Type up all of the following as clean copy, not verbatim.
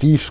30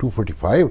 245,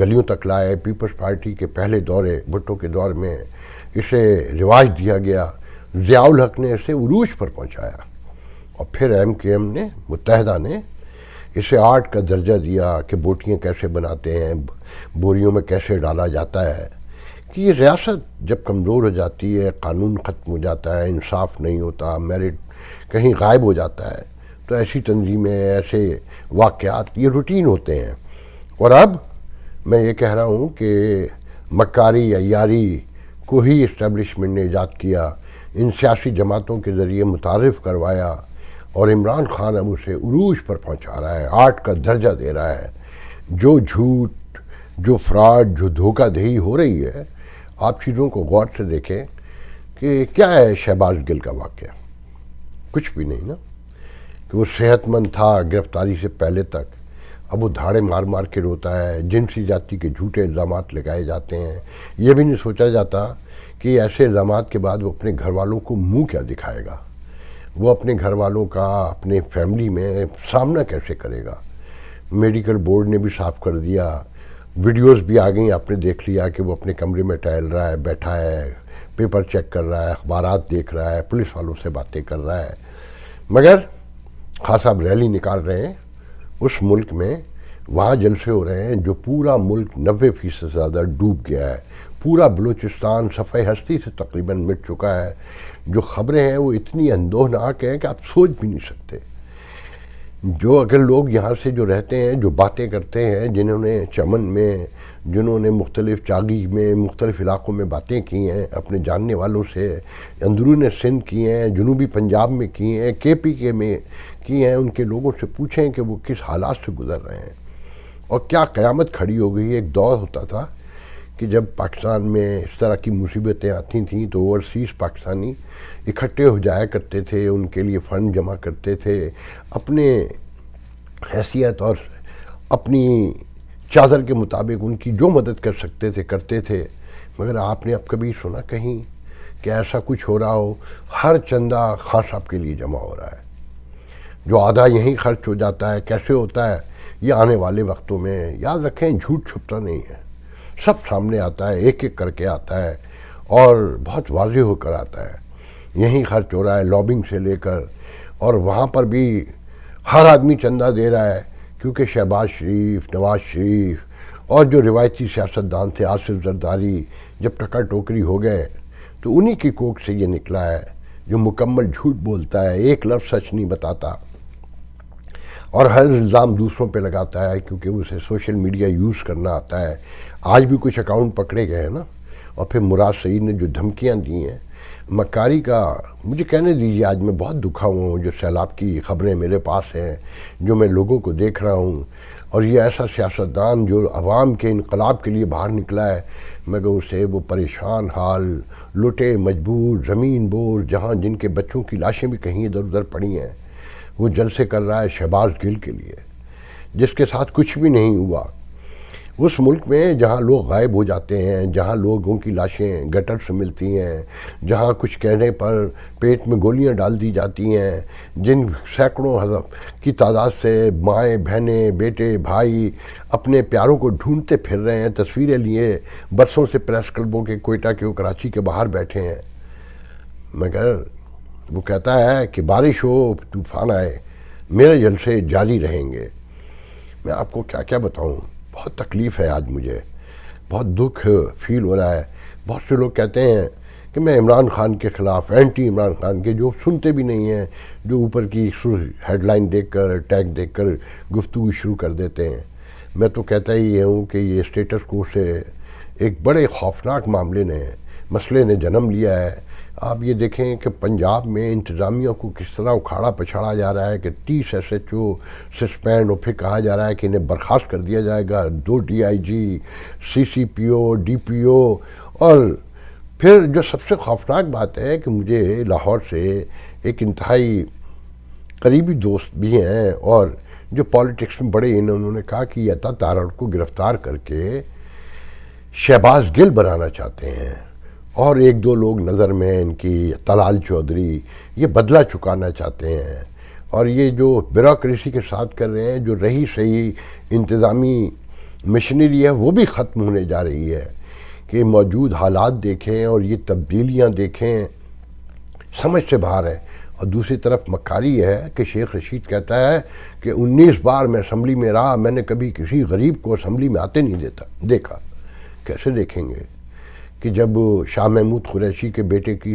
گلیوں تک لائے. پیپلز پارٹی کے پہلے دورے بھٹو کے دور میں اسے رواج دیا گیا. ضیاء الحق نے اسے عروج پر پہنچایا اور پھر ایم کیو ایم نے متحدہ نے اسے آرٹ کا درجہ دیا کہ بوٹیاں کیسے بناتے ہیں, بوریوں میں کیسے ڈالا جاتا ہے. کہ یہ ریاست جب کمزور ہو جاتی ہے, قانون ختم ہو جاتا ہے, انصاف نہیں ہوتا, میرٹ کہیں غائب ہو جاتا ہے, تو ایسی تنظیمیں, ایسے واقعات یہ روٹین ہوتے ہیں. اور اب میں یہ کہہ رہا ہوں کہ مکاری عیاری کو ہی اسٹیبلشمنٹ نے ایجاد کیا, ان سیاسی جماعتوں کے ذریعے متعارف کروایا, اور عمران خان اب اسے عروج پر پہنچا رہا ہے, آرٹ کا درجہ دے رہا ہے. جو جھوٹ, جو فراڈ, جو دھوکہ دہی ہو رہی ہے, آپ چیزوں کو غور سے دیکھیں کہ کیا ہے شہباز گل کا واقعہ. کچھ بھی نہیں نا, کہ وہ صحت مند تھا گرفتاری سے پہلے تک, اب وہ دھاڑے مار مار کے روتا ہے. جنسی جاتی کے جھوٹے الزامات لگائے جاتے ہیں. یہ بھی نہیں سوچا جاتا کہ ایسے الزامات کے بعد وہ اپنے گھر والوں کو منہ کیا دکھائے گا, وہ اپنے گھر والوں کا اپنے فیملی میں سامنا کیسے کرے گا. میڈیکل بورڈ نے بھی صاف کر دیا, ویڈیوز بھی آ گئیں, آپ نے دیکھ لیا کہ وہ اپنے کمرے میں ٹہل رہا ہے, بیٹھا ہے, پیپر چیک کر رہا ہے, اخبارات دیکھ رہا ہے, پولیس والوں سے باتیں کر رہا ہے. مگر خان صاحب ریلی نکال رہے ہیں اس ملک میں, وہاں جلسے ہو رہے ہیں جو پورا ملک 90% سے زیادہ ڈوب گیا ہے. پورا بلوچستان صفحہ ہستی سے تقریباً مٹ چکا ہے. جو خبریں ہیں وہ اتنی اندوہناک ہیں کہ آپ سوچ بھی نہیں سکتے. جو اگر لوگ یہاں سے جو رہتے ہیں, جو باتیں کرتے ہیں, جنہوں نے چمن میں, جنہوں نے مختلف چاگی میں, مختلف علاقوں میں باتیں کی ہیں اپنے جاننے والوں سے, اندرون سندھ کی ہیں, جنوبی پنجاب میں کی ہیں, کے پی کے میں کی ہیں, ان کے لوگوں سے پوچھیں کہ وہ کس حالات سے گزر رہے ہیں اور کیا قیامت کھڑی ہو گئی. ایک دور ہوتا تھا کہ جب پاکستان میں اس طرح کی مصیبتیں آتی تھیں تو اوورسیز پاکستانی اکٹھے ہو جایا کرتے تھے, ان کے لیے فنڈ جمع کرتے تھے, اپنے حیثیت اور اپنی چادر کے مطابق ان کی جو مدد کر سکتے تھے کرتے تھے. مگر آپ نے اب کبھی سنا کہیں کہ ایسا کچھ ہو رہا ہو؟ ہر چندہ خان صاحب کے لیے جمع ہو رہا ہے, جو آدھا یہیں خرچ ہو جاتا ہے. کیسے ہوتا ہے یہ آنے والے وقتوں میں یاد رکھیں, جھوٹ چھپتا نہیں ہے, سب سامنے آتا ہے, ایک ایک کر کے آتا ہے اور بہت واضح ہو کر آتا ہے. یہیں خرچ ہو رہا ہے لابنگ سے لے کر, اور وہاں پر بھی ہر آدمی چندہ دے رہا ہے, کیونکہ شہباز شریف, نواز شریف اور جو روایتی سیاستدان تھے, آصف زرداری, جب ٹکا ٹوکری ہو گئے تو انہی کی کوکھ سے یہ نکلا ہے جو مکمل جھوٹ بولتا ہے, ایک لفظ سچ نہیں بتاتا اور ہر الزام دوسروں پہ لگاتا ہے کیونکہ اسے سوشل میڈیا یوز کرنا آتا ہے. آج بھی کچھ اکاؤنٹ پکڑے گئے ہیں نا, اور پھر مراد سعید نے جو دھمکیاں دی ہیں مکاری کا, مجھے کہنے دیجیے آج میں بہت دکھا ہوا ہوں. جو سیلاب کی خبریں میرے پاس ہیں, جو میں لوگوں کو دیکھ رہا ہوں, اور یہ ایسا سیاستدان جو عوام کے انقلاب کے لیے باہر نکلا ہے, مگر اسے وہ پریشان حال, لٹے مجبور, زمین بور, جہاں جن کے بچوں کی لاشیں بھی کہیں ادھر ادھر پڑی ہیں, وہ جلسے کر رہا ہے شہباز گل کے لیے, جس کے ساتھ کچھ بھی نہیں ہوا. اس ملک میں جہاں لوگ غائب ہو جاتے ہیں, جہاں لوگوں کی لاشیں گٹر سے ملتی ہیں, جہاں کچھ کہنے پر پیٹ میں گولیاں ڈال دی جاتی ہیں, جن سینکڑوں کی تعداد سے مائیں بہنیں بیٹے بھائی اپنے پیاروں کو ڈھونڈتے پھر رہے ہیں, تصویریں لیے برسوں سے پریس کلبوں کے کوئٹہ کے کراچی کے باہر بیٹھے ہیں. مگر وہ کہتا ہے کہ بارش ہو طوفان آئے میرے جلسے جاری رہیں گے. میں آپ کو کیا کیا بتاؤں, بہت تکلیف ہے آج, مجھے بہت دکھ فیل ہو رہا ہے. بہت سے لوگ کہتے ہیں کہ میں عمران خان کے خلاف, اینٹی عمران خان کے, جو سنتے بھی نہیں ہیں, جو اوپر کی ہیڈ لائن دیکھ کر ٹیگ دیکھ کر گفتگو شروع کر دیتے ہیں. میں تو کہتا ہی ہوں کہ یہ اسٹیٹس کو سے ایک بڑے خوفناک مسئلے نے جنم لیا ہے. آپ یہ دیکھیں کہ پنجاب میں انتظامیہ کو کس طرح اکھاڑا پچھاڑا جا رہا ہے کہ 30 SHO سسپینڈ, اور پھر کہا جا رہا ہے کہ انہیں برخاست کر دیا جائے گا, 2 DIG, CCPO, DPO. اور پھر جو سب سے خوفناک بات ہے کہ مجھے لاہور سے ایک انتہائی قریبی دوست بھی ہیں اور جو پالیٹکس میں بڑے, انہوں نے کہا کہ عطا تارڑ کو گرفتار کر کے شہباز گل بنانا چاہتے ہیں, اور 1-2 لوگ نظر میں ان کی, طلال چودھری, یہ بدلہ چکانا چاہتے ہیں. اور یہ جو بیوروکریسی کے ساتھ کر رہے ہیں, جو رہی صحیح انتظامی مشنری ہے وہ بھی ختم ہونے جا رہی ہے کہ موجود حالات دیکھیں اور یہ تبدیلیاں دیکھیں، سمجھ سے باہر ہے۔ اور دوسری طرف مکاری ہے کہ شیخ رشید کہتا ہے کہ 19 بار میں اسمبلی میں رہا، میں نے کبھی کسی غریب کو اسمبلی میں آتے نہیں دیکھا۔ کیسے دیکھیں گے کہ جب شاہ محمود قریشی کے بیٹے کی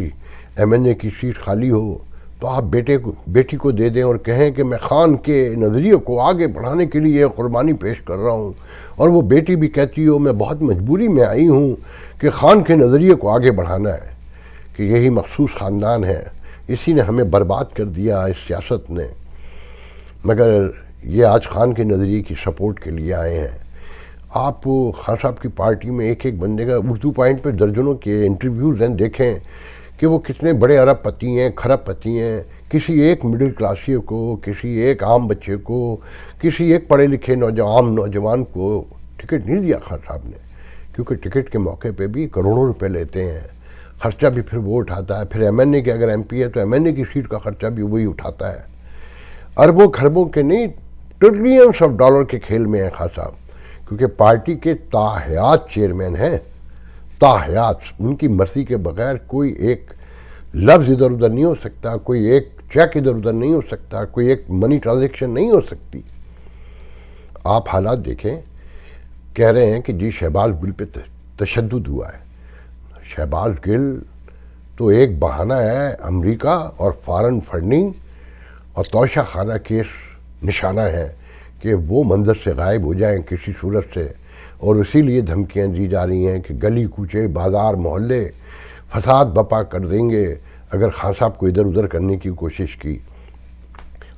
ایم این اے کی سیٹ خالی ہو تو آپ بیٹی کو دے دیں اور کہیں کہ میں خان کے نظریے کو آگے بڑھانے کے لیے قربانی پیش کر رہا ہوں، اور وہ بیٹی بھی کہتی ہو میں بہت مجبوری میں آئی ہوں کہ خان کے نظریے کو آگے بڑھانا ہے، کہ یہی مخصوص خاندان ہے، اسی نے ہمیں برباد کر دیا اس سیاست نے۔ مگر یہ آج خان کے نظریے کی سپورٹ کے لیے آئے ہیں۔ آپ خان صاحب کی پارٹی میں ایک بندے کا اردو پوائنٹ پہ درجنوں کے انٹرویوز ہیں، دیکھیں کہ وہ کتنے بڑے ارب پتی ہیں، کھرب پتی ہیں۔ کسی ایک مڈل کلاسیے کو، کسی ایک عام بچے کو، کسی ایک پڑھے لکھے نوجوان کو ٹکٹ نہیں دیا خان صاحب نے، کیونکہ ٹکٹ کے موقع پہ بھی کروڑوں روپے لیتے ہیں، خرچہ بھی پھر وہ اٹھاتا ہے، پھر ایم این اے کے اگر ایم پی ہے تو ایم این اے کی سیٹ کا خرچہ بھی وہی اٹھاتا ہے۔ اربوں کھربوں کے نہیں، ٹریلینس آف ڈالر کے کھیل میں ہیں خان صاحب، کیونکہ پارٹی کے تاحیات چیئرمین ہیں، تاحیات، ان کی مرضی کے بغیر کوئی ایک لفظ ادھر ادھر نہیں ہو سکتا، کوئی ایک چیک ادھر ادھر نہیں ہو سکتا، کوئی ایک منی ٹرانزیکشن نہیں ہو سکتی۔ آپ حالات دیکھیں، کہہ رہے ہیں کہ جی شہباز گل پہ تشدد ہوا ہے۔ شہباز گل تو ایک بہانہ ہے امریکہ اور فارن فنڈنگ اور توشہ خانہ کیس نشانہ ہے کہ وہ منظر سے غائب ہو جائیں کسی صورت سے، اور اسی لیے دھمکیاں دی جا رہی ہیں کہ گلی کوچے بازار محلے فساد بپا کر دیں گے اگر خان صاحب کو ادھر ادھر کرنے کی کوشش کی۔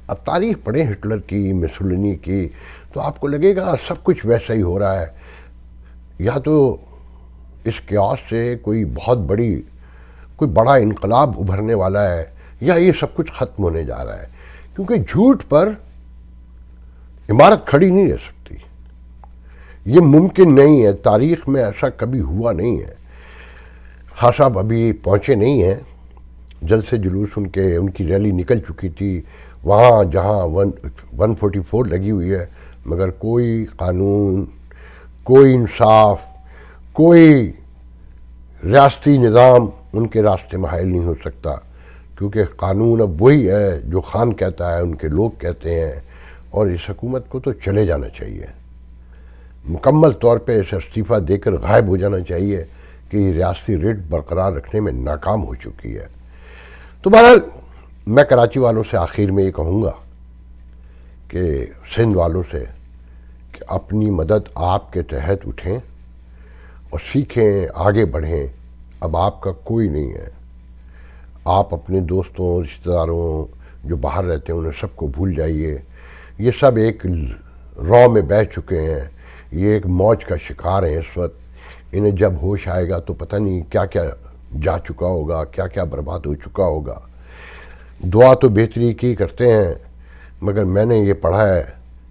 اب تاریخ پڑھیں ہٹلر کی، مسولینی کی، تو آپ کو لگے گا سب کچھ ویسا ہی ہو رہا ہے، یا تو اس قیاس سے کوئی بڑا انقلاب ابھرنے والا ہے، یا یہ سب کچھ ختم ہونے جا رہا ہے، کیونکہ جھوٹ پر عمارت کھڑی نہیں رہ سکتی، یہ ممکن نہیں ہے، تاریخ میں ایسا کبھی ہوا نہیں ہے۔ خان صاحب ابھی پہنچے نہیں ہیں، جلد سے جلوس ان کی ریلی نکل چکی تھی وہاں جہاں 144 لگی ہوئی ہے، مگر کوئی قانون، کوئی انصاف، کوئی ریاستی نظام ان کے راستے میں حائل نہیں ہو سکتا، کیونکہ قانون اب وہی ہے جو خان کہتا ہے، ان کے لوگ کہتے ہیں، اور اس حکومت کو تو چلے جانا چاہیے، مکمل طور پہ اسے استعفیٰ دے کر غائب ہو جانا چاہیے کہ یہ ریاستی ریٹ برقرار رکھنے میں ناکام ہو چکی ہے۔ تو بہرحال میں کراچی والوں سے آخر میں یہ کہوں گا کہ سندھ والوں سے کہ اپنی مدد آپ کے تحت اٹھیں اور سیکھیں، آگے بڑھیں۔ اب آپ کا کوئی نہیں ہے، آپ اپنے دوستوں، رشتہ داروں جو باہر رہتے ہیں انہیں سب کو بھول جائیے، یہ سب ایک رو میں بہہ چکے ہیں، یہ ایک موج کا شکار ہیں اس وقت، انہیں جب ہوش آئے گا تو پتہ نہیں کیا کیا جا چکا ہوگا، کیا کیا برباد ہو چکا ہوگا۔ دعا تو بہتری کی کرتے ہیں، مگر میں نے یہ پڑھا ہے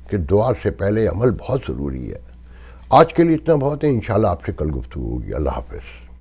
کہ دعا سے پہلے عمل بہت ضروری ہے۔ آج کے لیے اتنا بہت ہے، انشاءاللہ آپ سے کل گفتگو ہوگی۔ اللہ حافظ۔